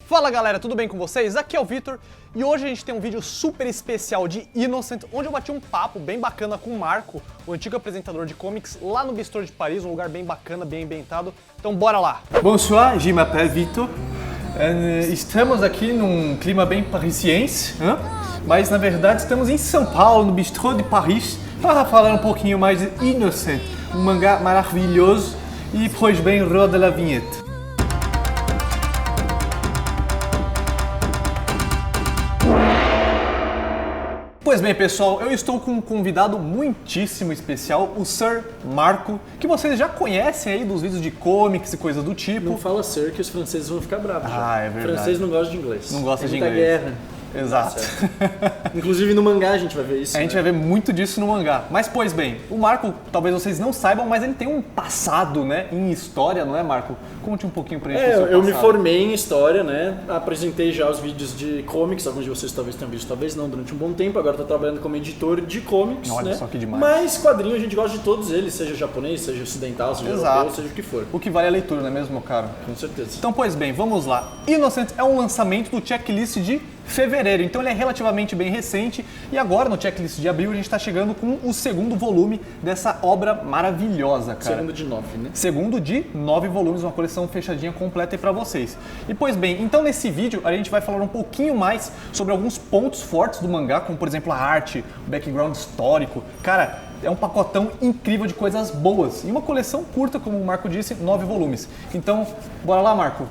Fala galera, tudo bem com vocês? Aqui é o Vitor e hoje a gente tem um vídeo super especial de Innocent, onde eu bati um papo bem bacana com o Marco, o antigo apresentador de comics, lá no Bistrô de Paris, um lugar bem bacana, bem ambientado. Então bora lá! Bonsoir, je m'appelle Vitor. Estamos aqui num clima bem parisiense, mas na verdade estamos em São Paulo, no Bistrô de Paris, para falar um pouquinho mais de Innocent, um mangá maravilhoso. E pois bem, roda a vinheta. Pois bem, pessoal, eu estou com um convidado muitíssimo especial, o Sir Marco, que vocês já conhecem aí dos vídeos de comics e coisas do tipo. Não fala Sir que os franceses vão ficar bravos. É verdade. O francês não gosta de inglês. Não gosta de muita inglês. Guerra. Exato. Inclusive no mangá a gente vai ver isso. A gente vai ver muito disso no mangá. Mas, pois bem, o Marco, talvez vocês não saibam, mas ele tem um passado, né, em história, não é, Marco? Conte um pouquinho pra gente do seu eu me passado. formei em história, né? Apresentei já os vídeos de comics, alguns de vocês talvez tenham visto, talvez não, durante um bom tempo. Agora estou trabalhando como editor de comics, Olha né? só que demais. Mas quadrinho a gente gosta de todos eles, seja japonês, seja ocidental, seja europeu, seja o que for. O que vale a leitura, não é mesmo, cara? Com certeza. Então, pois bem, vamos lá. Innocent é um lançamento do checklist de fevereiro, então ele é relativamente bem recente e agora no checklist de abril a gente está chegando com o segundo volume dessa obra maravilhosa, cara. Segundo de 9, né? Segundo de 9 volumes, uma coleção fechadinha completa aí pra vocês. E pois bem, então nesse vídeo a gente vai falar um pouquinho mais sobre alguns pontos fortes do mangá, como por exemplo a arte, o background histórico. Cara, é um pacotão incrível de coisas boas e uma coleção curta, como o Marco disse, 9 volumes. Então, bora lá, Marco?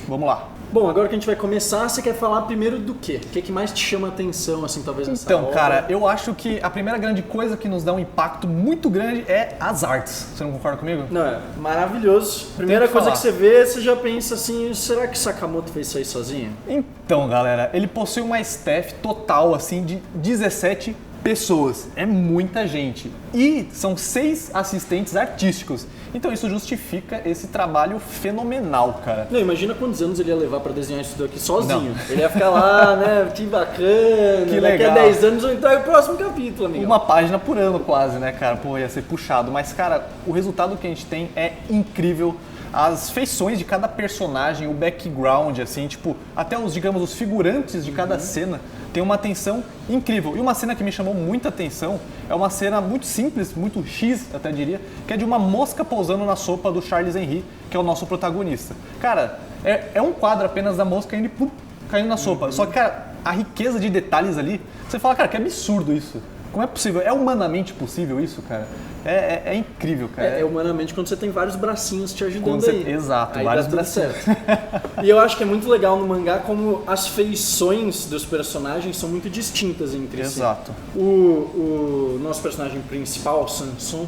Vamos lá. Bom, agora que a gente vai começar, você quer falar primeiro do quê? O que mais te chama a atenção, assim, talvez nessa Então, obra? cara, eu acho que a primeira grande coisa que nos dá um impacto muito grande é as artes. Você não concorda comigo? Não, é maravilhoso. Primeira coisa falar. que você vê, você já pensa assim, será que Sakamoto fez isso aí sozinho? Então, galera, ele possui uma staff total, assim, de 17 pessoas. É muita gente. E são 6 assistentes artísticos. Então isso justifica esse trabalho fenomenal, cara. Não, imagina quantos anos ele ia levar pra desenhar isso daqui sozinho. Não. Ele ia ficar lá, né, que bacana, que daqui legal. a 10 anos eu entrar no próximo capítulo, amigo. Uma página por ano quase, né, cara? Pô, ia ser puxado. Mas, cara, o resultado que a gente tem é incrível. As feições de cada personagem, o background, assim, tipo, até os, digamos, os figurantes de cada cena tem uma atenção incrível. E uma cena que me chamou muita atenção é uma cena muito simples, muito X, até diria, que é de uma mosca pousando na sopa do Charles Henry, que é o nosso protagonista. Cara, é um quadro apenas da mosca indo e pum, caindo na sopa. Só que, cara, a riqueza de detalhes ali, você fala, cara, que absurdo isso. Como é possível? É humanamente possível isso, cara? É incrível, cara. É humanamente quando você tem vários bracinhos te ajudando aí. Exato, aí vários dá tudo bracinhos. certo. E eu acho que é muito legal no mangá como as feições dos personagens são muito distintas entre Exato. si. O nosso personagem principal, Sanson,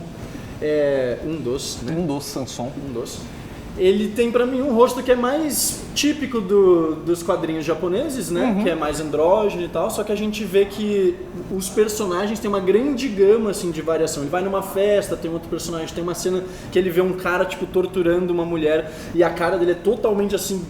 é um dos, né? Um dos, Sanson. Ele tem pra mim um rosto que é mais típico dos quadrinhos japoneses, né? Que é mais andrógeno e tal, só que a gente vê que os personagens têm uma grande gama assim, de variação. Ele vai numa festa, tem outro personagem, tem uma cena que ele vê um cara tipo torturando uma mulher e a cara dele é totalmente assim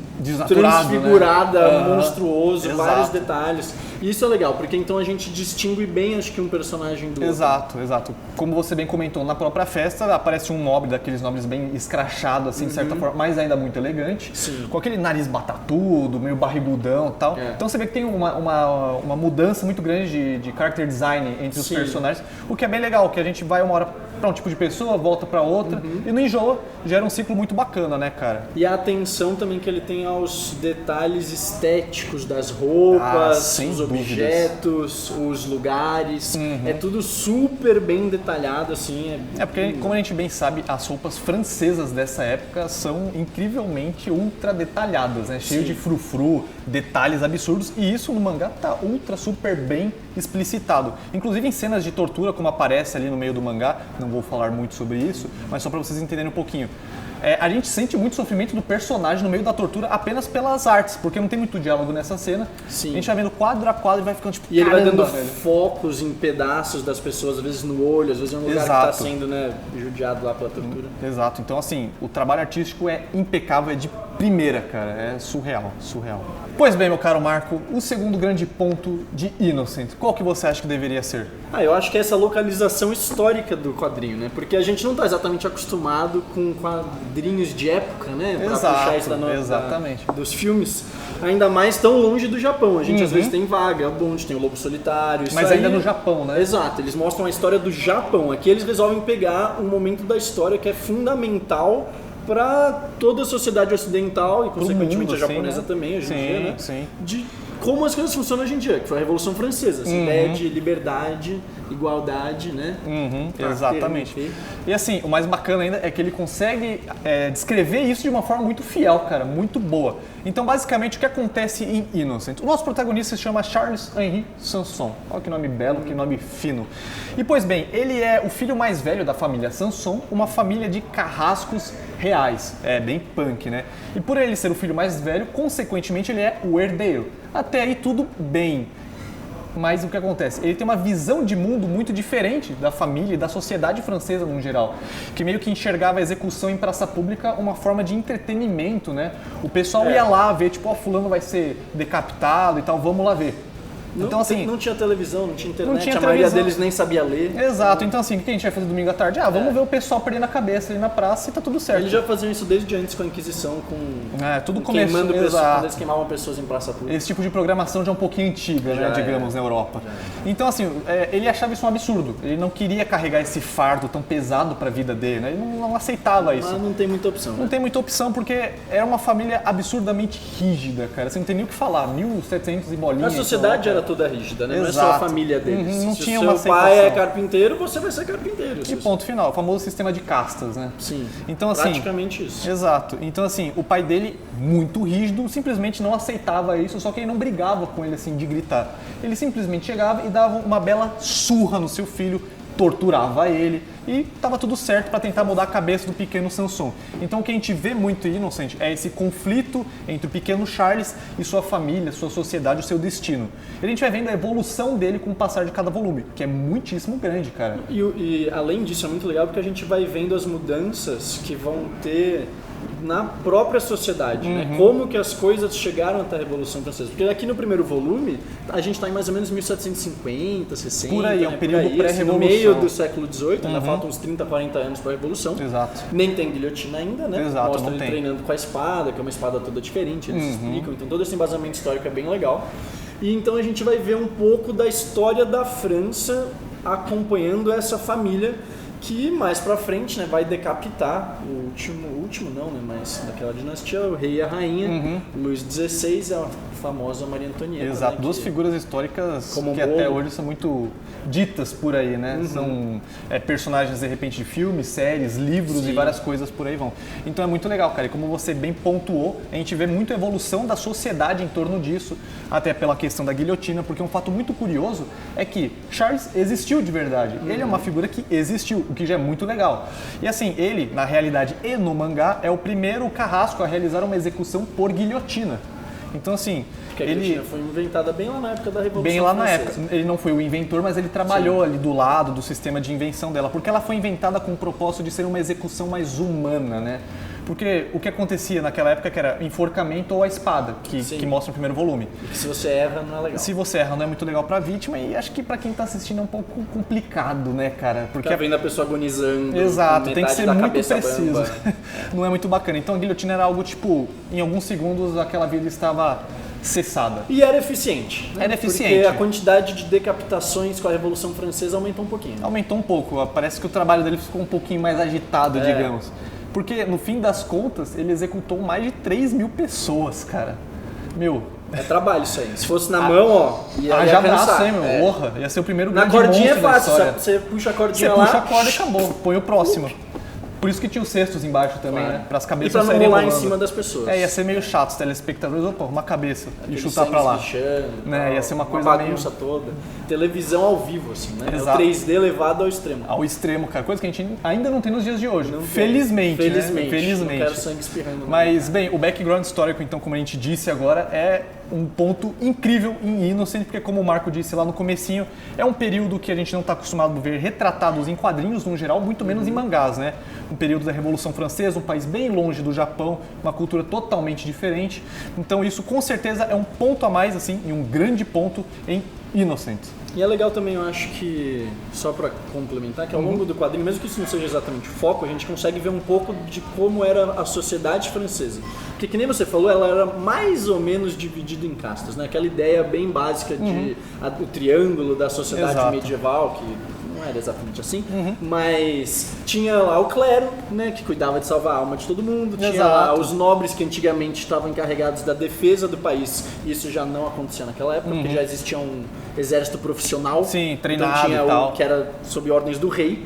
transfigurada, né? Monstruoso, Exato. vários detalhes. E isso é legal, porque então a gente distingue bem, acho que um personagem do outro. Exato. Como você bem comentou, na própria festa aparece um nobre, daqueles nobres bem escrachado, assim, de certa forma, mas ainda muito elegante. Sim. Com aquele nariz batatudo, meio barrigudão e tal. Então você vê que tem uma mudança muito grande de character design entre os personagens, o que é bem legal, que a gente vai uma hora pra um tipo de pessoa, volta pra outra, e não enjoa, gera um ciclo muito bacana, né, cara? E a atenção também que ele tem aos detalhes estéticos das roupas, os objetos, os lugares. É tudo super bem detalhado, assim. É porque, como a gente bem sabe, as roupas francesas dessa época são incrivelmente ultra detalhadas, né? Cheio de frufru, detalhes absurdos, e isso no mangá tá ultra, super bem explicitado. Inclusive em cenas de tortura, como aparece ali no meio do mangá, não vou falar muito sobre isso, mas só pra vocês entenderem um pouquinho. A gente sente muito sofrimento do personagem no meio da tortura apenas pelas artes, porque não tem muito diálogo nessa cena. Sim. A gente vai vendo quadro a quadro e vai ficando tipo, e ele vai dando velho. focos em pedaços das pessoas, às vezes no olho, às vezes em um lugar que está sendo, né, judiado lá pela tortura. Exato. Então, assim, o trabalho artístico é impecável, é de primeira, cara. É surreal, surreal. Pois bem, meu caro Marco, o segundo grande ponto de Innocent, qual que você acha que deveria ser? Eu acho que é essa localização histórica do quadrinho, né? Porque a gente não está exatamente acostumado com quadrinhos de época, né? Pra puxar isso exatamente. dos filmes, ainda mais tão longe do Japão. A gente às vezes tem Vaga, Bond, tem o Lobo Solitário. Mas ainda no Japão, né? Exato, eles mostram a história do Japão. Aqui eles resolvem pegar um momento da história que é fundamental para toda a sociedade ocidental e, consequentemente, a japonesa também, hoje em dia, né? Sim. De como as coisas funcionam hoje em dia, que foi a Revolução Francesa, essa ideia de liberdade, igualdade, né? Exatamente. E assim, o mais bacana ainda é que ele consegue descrever isso de uma forma muito fiel, cara, muito boa. Então, basicamente, o que acontece em Innocent? O nosso protagonista se chama Charles-Henri Sanson. Olha que nome belo, que nome fino. E, pois bem, ele é o filho mais velho da família Sanson, uma família de carrascos reais. É, bem punk, né? E por ele ser o filho mais velho, consequentemente, ele é o herdeiro. Até aí tudo bem. Mas o que acontece? Ele tem uma visão de mundo muito diferente da família e da sociedade francesa no geral, que meio que enxergava a execução em praça pública uma forma de entretenimento, né? O pessoal ia lá ver, tipo, fulano vai ser decapitado e tal, vamos lá ver. Então, assim, não tinha televisão, não tinha internet, não tinha a maioria televisão. deles nem sabia ler. Exato, então assim, o que a gente vai fazer domingo à tarde? Vamos ver o pessoal perdendo a cabeça ali na praça e tá tudo certo. Eles já faziam isso desde antes com a Inquisição, tudo queimando começou, pessoas, quando eles queimavam pessoas em praça pública. Esse tipo de programação já é um pouquinho antiga, né, digamos, na Europa. Então, assim, ele achava isso um absurdo. Ele não queria carregar esse fardo tão pesado pra vida dele, né? Ele não aceitava isso. Mas não tem muita opção. Não tem muita opção porque era uma família absurdamente rígida, cara. Você não tem nem o que falar. 1700 e bolinhas. A sociedade era toda rígida, né? Não é só a família deles. Não Se tinha o uma seu pai é carpinteiro, você vai ser carpinteiro. E ponto final. O famoso sistema de castas, né? Sim. Então, assim, praticamente isso. Exato. Então, assim, o pai dele, muito rígido, simplesmente não aceitava isso, só que ele não brigava com ele, assim, de gritar. Ele simplesmente chegava e dava uma bela surra no seu filho, torturava ele e estava tudo certo para tentar mudar a cabeça do pequeno Sanson. Então o que a gente vê muito em Innocent é esse conflito entre o pequeno Charles e sua família, sua sociedade, o seu destino. E a gente vai vendo a evolução dele com o passar de cada volume, que é muitíssimo grande, cara. E além disso é muito legal porque a gente vai vendo as mudanças que vão ter na própria sociedade, né? Como que as coisas chegaram até a Revolução Francesa. Porque aqui no primeiro volume, a gente está em mais ou menos 1750, 60. Por aí, é um período pré-revolução. No meio do século XVIII, ainda faltam uns 30, 40 anos para a Revolução. Exato. Nem tem guilhotina ainda, né? Exato, mostra não ele tem. treinando com a espada, que é uma espada toda diferente, eles explicam. Então todo esse embasamento histórico é bem legal. E então a gente vai ver um pouco da história da França acompanhando essa família que mais pra frente, né, vai decapitar o último não, né, mas daquela dinastia, o rei e a rainha, Luís XVI, a famosa Maria Antonieta. Exato, né, duas figuras históricas como que até hoje são muito ditas por aí, né? São personagens, de repente, de filmes, séries, livros e várias coisas por aí vão. Então é muito legal, cara, e como você bem pontuou, a gente vê muito a evolução da sociedade em torno disso, até pela questão da guilhotina, porque um fato muito curioso é que Charles existiu de verdade. Ele é uma figura que existiu, o que já é muito legal. E assim, ele, na realidade e no mangá, é o primeiro carrasco a realizar uma execução por guilhotina. Então, assim, porque a guilhotina foi inventada bem lá na época da Revolução Bem lá na Francesa. época. Ele não foi o inventor, mas ele trabalhou ali do lado do sistema de invenção dela, porque ela foi inventada com o propósito de ser uma execução mais humana, né? Porque o que acontecia naquela época que era enforcamento ou a espada, que mostra no primeiro volume. E que se você erra, não é legal. Se você erra, não é muito legal pra vítima e acho que pra quem tá assistindo é um pouco complicado, né, cara? Porque tá vendo a pessoa agonizando. Exato, tem que ser muito preciso. Bamba. Não é muito bacana. Então a guilhotina era algo tipo, em alguns segundos aquela vida estava cessada. E era eficiente. Né? Era eficiente. Porque a quantidade de decapitações com a Revolução Francesa aumentou um pouquinho. Aumentou um pouco. Parece que o trabalho dele ficou um pouquinho mais agitado, digamos. Porque, no fim das contas, ele executou mais de 3.000 pessoas, cara. Meu... É trabalho isso aí. Se fosse na mão, ó, ia braço, hein, meu? Porra, ia ser o primeiro na grande cordinha é monstro fácil, da história. você puxa a cordinha lá... Você puxa a corda e acabou. Põe o próximo. Por isso que tinha os cestos embaixo também, né? Para as cabeças e pra não saírem rolar em rolando. cima das pessoas. Ia ser meio chato os telespectadores, opa, uma cabeça aquele e chutar pra lá. Lixando, né? Ia ser uma coisa bagunça meio... toda. Televisão ao vivo, assim, né? Exato. É o 3D levado ao extremo. Ao extremo, cara. Coisa que a gente ainda não tem nos dias de hoje. Não Felizmente, tem. né? Felizmente. Não quero sangue espirrando. Mas, bem, o background histórico, então, como a gente disse agora, é um ponto incrível em Innocent, porque como o Marco disse lá no comecinho, é um período que a gente não está acostumado a ver retratados em quadrinhos no geral, muito menos em mangás, né? no período da Revolução Francesa, um país bem longe do Japão, uma cultura totalmente diferente. Então isso com certeza é um ponto a mais, assim, e um grande ponto em Innocent. E é legal também, eu acho que, só para complementar, que ao longo do quadrinho, mesmo que isso não seja exatamente o foco, a gente consegue ver um pouco de como era a sociedade francesa. Porque, que nem você falou, ela era mais ou menos dividida em castas, né? Aquela ideia bem básica de o triângulo da sociedade Exato. medieval, que não era exatamente assim, mas tinha lá o clero, né, que cuidava de salvar a alma de todo mundo, tinha lá Exato. os nobres que antigamente estavam encarregados da defesa do país. Isso já não acontecia naquela época, porque já existia um exército profissional. Sim, treinado então tinha e tal. que era sob ordens do rei.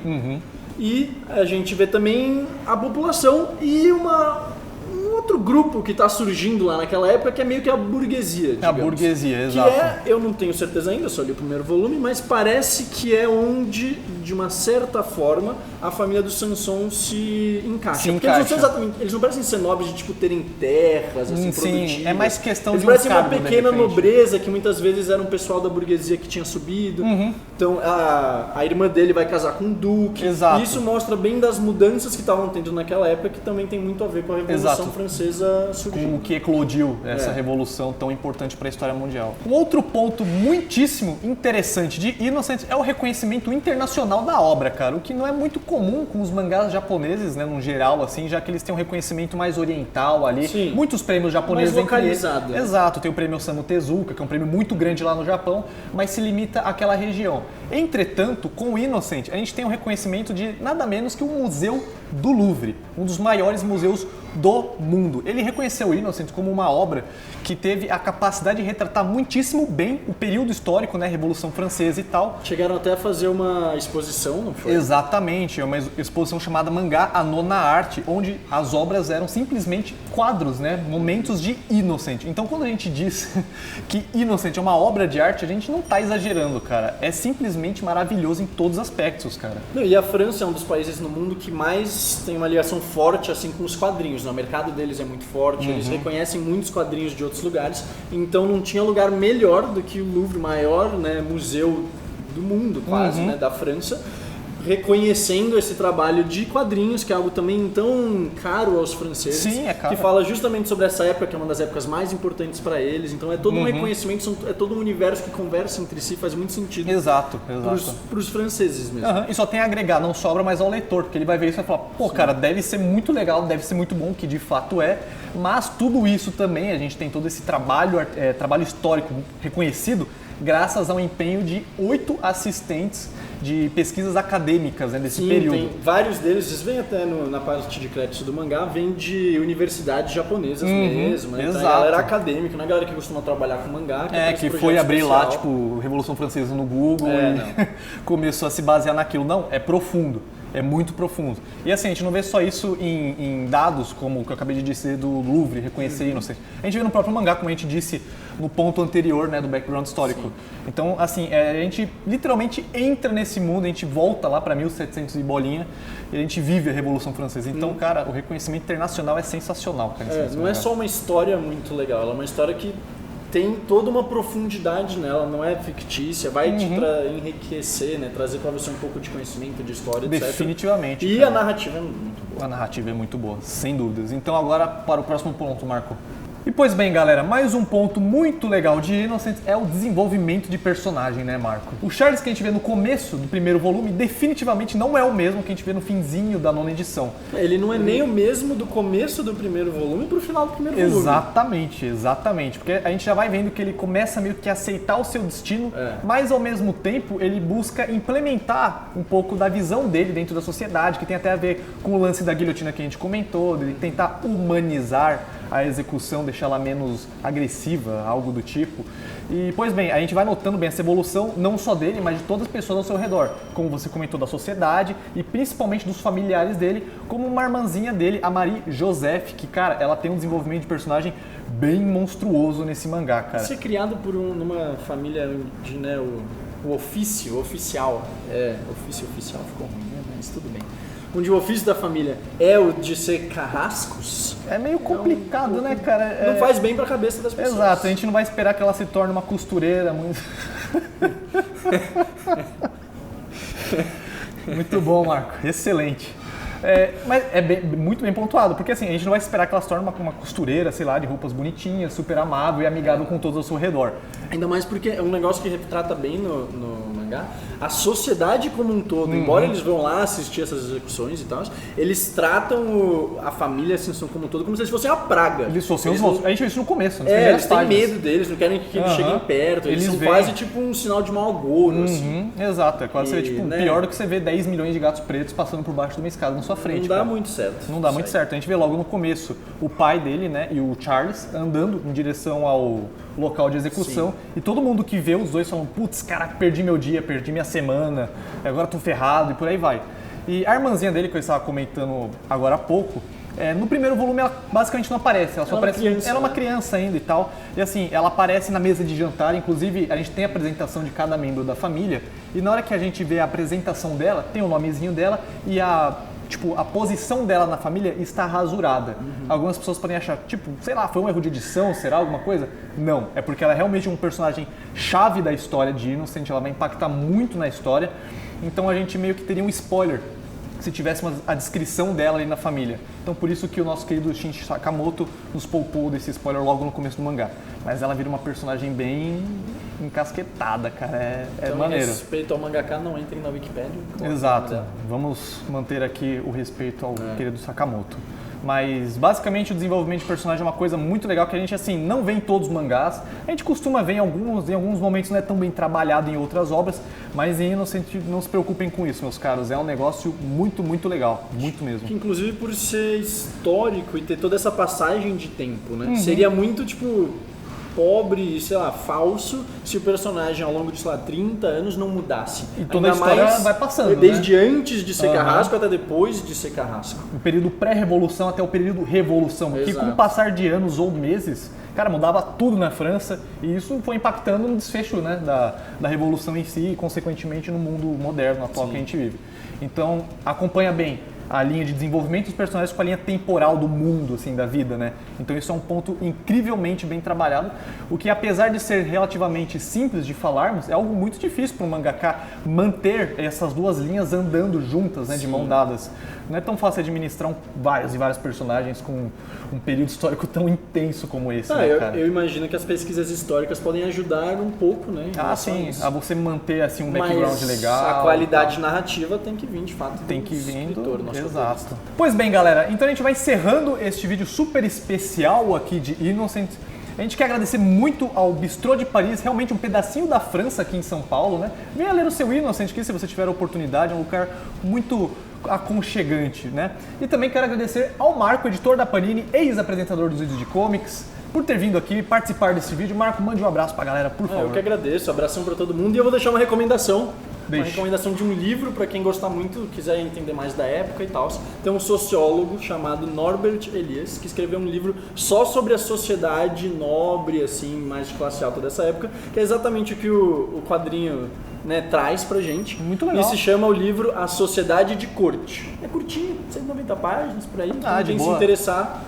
E a gente vê também a população e um outro grupo que está surgindo lá naquela época, que é meio que a burguesia, A digamos. burguesia, Que exato. eu não tenho certeza ainda, só li o primeiro volume, mas parece que é onde, de uma certa forma, a família do Sanson se encaixa. Se Porque eles não são encaixa. exatamente, eles não parecem ser nobres de tipo terem terras assim, Sim, produtivas. é mais questão eles de um parecem cargo, uma de pequena repente. nobreza que muitas vezes era um pessoal da burguesia que tinha subido. Então a irmã dele vai casar com um duque. Exato. E isso mostra bem das mudanças que estavam tendo naquela época, que também tem muito a ver com a Revolução Exato. Francesa surgindo. Com o que eclodiu essa revolução tão importante para a história mundial. Um outro ponto muitíssimo interessante de Innocent é o reconhecimento internacional da obra, cara, o que não é muito comum com os mangás japoneses, né, no geral, assim, já que eles têm um reconhecimento mais oriental ali, Sim. muitos prêmios japoneses Mais entre eles. localizado, né? Exato, tem o prêmio Osamu Tezuka, que é um prêmio muito grande lá no Japão, mas se limita àquela região. Entretanto, com o Innocent, a gente tem um reconhecimento de nada menos que o Museu do Louvre, um dos maiores museus do mundo. Ele reconheceu o Innocent como uma obra que teve a capacidade de retratar muitíssimo bem o período histórico, né, Revolução Francesa e tal. Chegaram até a fazer uma exposição, não foi? Exatamente, é uma exposição chamada Mangá, a Nona Arte, onde as obras eram simplesmente quadros, né, momentos de Innocent. Então quando a gente diz que Innocent é uma obra de arte, a gente não tá exagerando, cara. É simplesmente maravilhoso em todos os aspectos, cara. Não, e a França é um dos países no mundo que mais tem uma ligação forte assim com os quadrinhos, né? O mercado deles é muito forte, eles reconhecem muitos quadrinhos de outros lugares, então não tinha lugar melhor do que o Louvre, maior, né, museu do mundo quase, né, da França, reconhecendo esse trabalho de quadrinhos, que é algo também tão caro aos franceses. Sim, é caro. Que fala justamente sobre essa época, que é uma das épocas mais importantes para eles. Então é todo um reconhecimento, é todo um universo que conversa entre si, faz muito sentido Exato. para os franceses mesmo. E só tem a agregar, não sobra mais ao leitor, porque ele vai ver isso e vai falar, pô, cara, deve ser muito legal, deve ser muito bom, que de fato é, mas tudo isso também, a gente tem todo esse trabalho histórico reconhecido, graças ao empenho de 8 assistentes de pesquisas acadêmicas, né, desse Sim, período. tem vários deles, vocês veem até na parte de créditos do mangá, vem de universidades japonesas mesmo, né? Então, exato. a galera acadêmica, não é a galera que costuma trabalhar com mangá. Que foi abrir lá, tipo, Revolução Francesa no Google e começou a se basear naquilo. Não, é profundo. É muito profundo. E assim, a gente não vê só isso em dados, como o que eu acabei de dizer do Louvre, reconhecer Innocent. A gente vê no próprio mangá, como a gente disse no ponto anterior, né, do background histórico. Sim. Então, assim, a gente literalmente entra nesse mundo, a gente volta lá para 1700 e bolinha, e a gente vive a Revolução Francesa. Então, cara, o reconhecimento internacional é sensacional. Cara, Não é só uma história muito legal, ela é uma história que tem toda uma profundidade nela, não é fictícia, vai te enriquecer, né, trazer para você um pouco de conhecimento, de história, etc. Definitivamente. E cara. a narrativa é muito boa. A narrativa é muito boa, sem dúvidas. Então agora para o próximo ponto, Marco. E pois bem, galera, mais um ponto muito legal de Innocent é o desenvolvimento de personagem, né, Marco? O Charles que a gente vê no começo do primeiro volume definitivamente não é o mesmo que a gente vê no finzinho da 9ª edição. Ele não é nem o mesmo do começo do primeiro volume pro final do primeiro volume. Exatamente. Porque a gente já vai vendo que ele começa meio que a aceitar o seu destino, mas ao mesmo tempo ele busca implementar um pouco da visão dele dentro da sociedade, que tem até a ver com o lance da guilhotina que a gente comentou, dele tentar humanizar a execução, deixar ela menos agressiva, algo do tipo. E, pois bem, a gente vai notando bem essa evolução, não só dele, mas de todas as pessoas ao seu redor. Como você comentou, da sociedade e principalmente dos familiares dele, como uma irmãzinha dele, a Marie Joseph, que, cara, ela tem um desenvolvimento de personagem bem monstruoso nesse mangá, cara. Ser criado por numa família de, né, o ofício oficial, ofício oficial ficou ruim, né, mas tudo bem. Onde o ofício da família é o de ser carrascos. É meio complicado, né, cara? Não faz bem pra cabeça das pessoas. Exato, a gente não vai esperar que ela se torne uma costureira muito... Muito bom, Marco. Excelente. Mas é muito bem pontuado, porque assim, a gente não vai esperar que ela se torne uma costureira, sei lá, de roupas bonitinhas, super amável e amigável com todos ao seu redor. Ainda mais porque é um negócio que retrata bem no mangá a sociedade como um todo. Embora eles vão lá assistir essas execuções e tal, eles tratam a família assim, como um todo como se eles fossem uma praga. Eles fossem os outros. A gente viu isso no começo, eles têm medo deles, não querem que eles cheguem perto. Eles são quase tipo um sinal de mau agouro, assim. Exato, é quase ser tipo, pior do que você ver 10 milhões de gatos pretos passando por baixo de uma escada na sua frente. Não dá muito certo. Não dá muito certo. A gente vê logo no começo o pai dele, né, e o Charles andando em direção ao local de execução. Sim. E todo mundo que vê os dois falam, putz, cara, perdi meu dia, perdi minha semana, agora tô ferrado e por aí vai. E a irmãzinha dele, que eu estava comentando agora há pouco, no primeiro volume ela basicamente não aparece, ela só aparece. Ela é uma criança ainda e tal. E assim, ela aparece na mesa de jantar, inclusive a gente tem a apresentação de cada membro da família. E na hora que a gente vê a apresentação dela, tem o nomezinho dela e a posição dela na família está rasurada. Algumas pessoas podem achar, sei lá, foi um erro de edição, será alguma coisa? Não, é porque ela é realmente um personagem chave da história de Innocent, ela vai impactar muito na história. Então a gente meio que teria um spoiler se tivéssemos a descrição dela ali na família. Então por isso que o nosso querido Shinichi Sakamoto nos poupou desse spoiler logo no começo do mangá. Mas ela vira uma personagem bem encasquetada, cara, é maneiro. Então, respeito ao mangaka, não entrem na Wikipedia. Exato, vamos manter aqui o respeito ao querido Sakamoto. Mas basicamente o desenvolvimento de personagem é uma coisa muito legal que a gente assim não vê em todos os mangás. A gente costuma ver em alguns momentos não é tão bem trabalhado em outras obras, mas em Innocent não se preocupem com isso, meus caros. É um negócio muito, muito legal, muito mesmo. Que, inclusive por ser histórico e ter toda essa passagem de tempo, né? Seria muito pobre e, sei lá, falso se o personagem ao longo de, sei lá, 30 anos não mudasse. E toda a história vai passando, desde antes de ser carrasco até depois de ser carrasco. O período pré-revolução até o período revolução, que com o passar de anos ou meses, cara, mudava tudo na França e isso foi impactando no desfecho, né, da revolução em si e, consequentemente, no mundo moderno atual que a gente vive. Então, acompanha bem a linha de desenvolvimento dos personagens com a linha temporal do mundo, assim, da vida, né? Então isso é um ponto incrivelmente bem trabalhado, o que apesar de ser relativamente simples de falarmos, é algo muito difícil para um mangaka manter essas duas linhas andando juntas, né, de mão dadas. Não é tão fácil administrar vários e vários personagens com um período histórico tão intenso como esse, né, cara? Eu imagino que as pesquisas históricas podem ajudar um pouco, né? Sim, a você manter assim um background legal. A qualidade narrativa tem que vir, de fato, tem que vir do exato. Pois bem, galera, então a gente vai encerrando este vídeo super especial aqui de Innocent. A gente quer agradecer muito ao Bistrô de Paris, realmente um pedacinho da França aqui em São Paulo, né? Venha ler o seu Innocent aqui se você tiver a oportunidade, é um lugar muito aconchegante, né? E também quero agradecer ao Marco, editor da Panini, ex-apresentador dos vídeos de comics, por ter vindo aqui participar desse vídeo. Marco, mande um abraço pra galera, por favor. Eu que agradeço, abração pra todo mundo e eu vou deixar uma recomendação. Uma recomendação de um livro para quem gostar muito, quiser entender mais da época e tal. Tem um sociólogo chamado Norbert Elias, que escreveu um livro só sobre a sociedade nobre, assim, mais de classe alta dessa época, que é exatamente o que o quadrinho, né, traz pra gente. Muito legal. E se chama o livro A Sociedade de Corte. É curtinho, 190 páginas por aí, quem se interessar.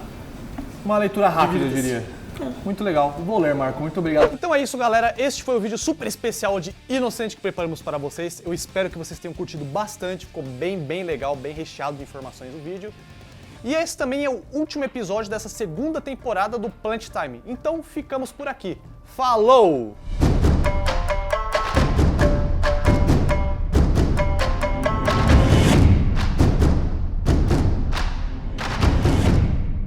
Uma leitura rápida, eu diria. Muito legal. Vou ler, Marco. Muito obrigado. Então é isso, galera. Este foi o vídeo super especial de Innocent que preparamos para vocês. Eu espero que vocês tenham curtido bastante. Ficou bem legal, bem recheado de informações o vídeo. E esse também é o último episódio dessa segunda temporada do Planet Time. Então ficamos por aqui. Falou!